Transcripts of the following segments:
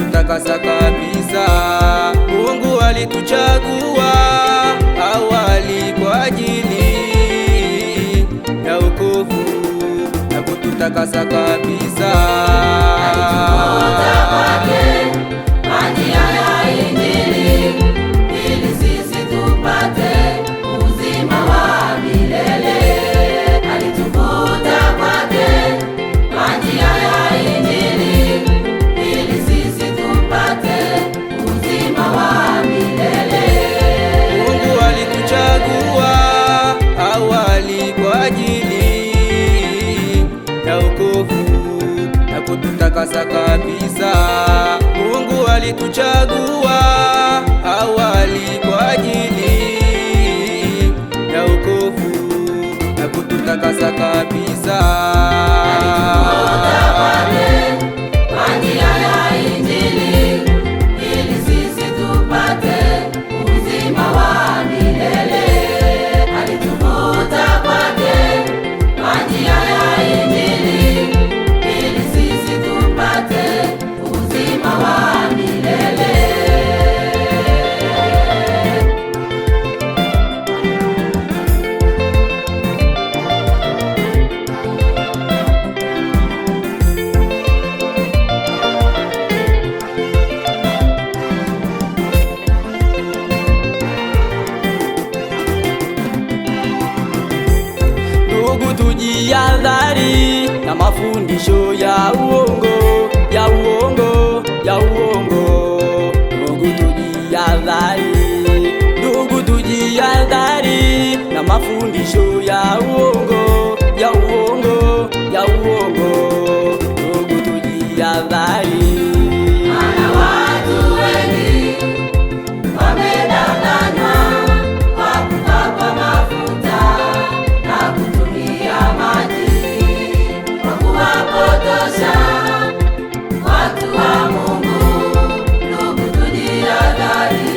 kututakasa kabisa. Mungu alituchagua awali kwa ajili ya wokovu na kututakasa kabisa. Alituvuta kwake kwa njia ya Injili ili sisi tupate uzima wa milele. Alituvuta kwake kwa njia ya Injili ili sisi tupate uzima wa milele. Mungu alituchagua awali kwa ajili ya wokovu na kututakasa kabisa. Mungu alituchagua awali kwa ajili ya wokovu na kututakasa kabisa. Alituvuta kwake kwa njia ya Injili ili sisi tupate uzima wa milele. Alituvuta kwake kwa njia ya Injili ili sisi tupate uzima wa milele. Ndugu, tujihadhari na mafundisho ya uongo, ya uongo, ya uongo. Ndugu, tujihadhari. Ndugu, tujihadhari na mafundisho ya uongo, ya uongo, ya uongo. Ndugu, tujihadhari. Maana watu wengi wamedanganywa kwa kupakwa mafuta na kutumia maji kwa kuwapotosha watu wa Mungu. Ndugu, tujihadhari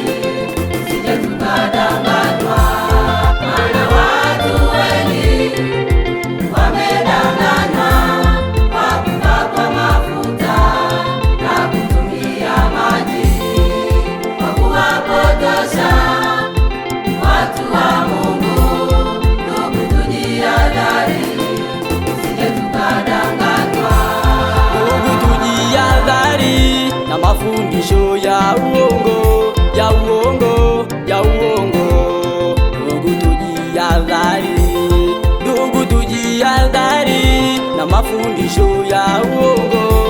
tusije tukadanganywa. Maana watu wengi wamedanganywa kwa kupakwa mafuta na kutumia maji kwa kuwapotosha watu wa Mungu. Ndugu, tujihadhari tusije tukadanganywa. Ndugu, tujihadhari na mafundisho ya uongo, ya uongo, ya uongo. Ndugu, tujihadhari. Ndugu, tujihadhari na mafundisho ya uongo,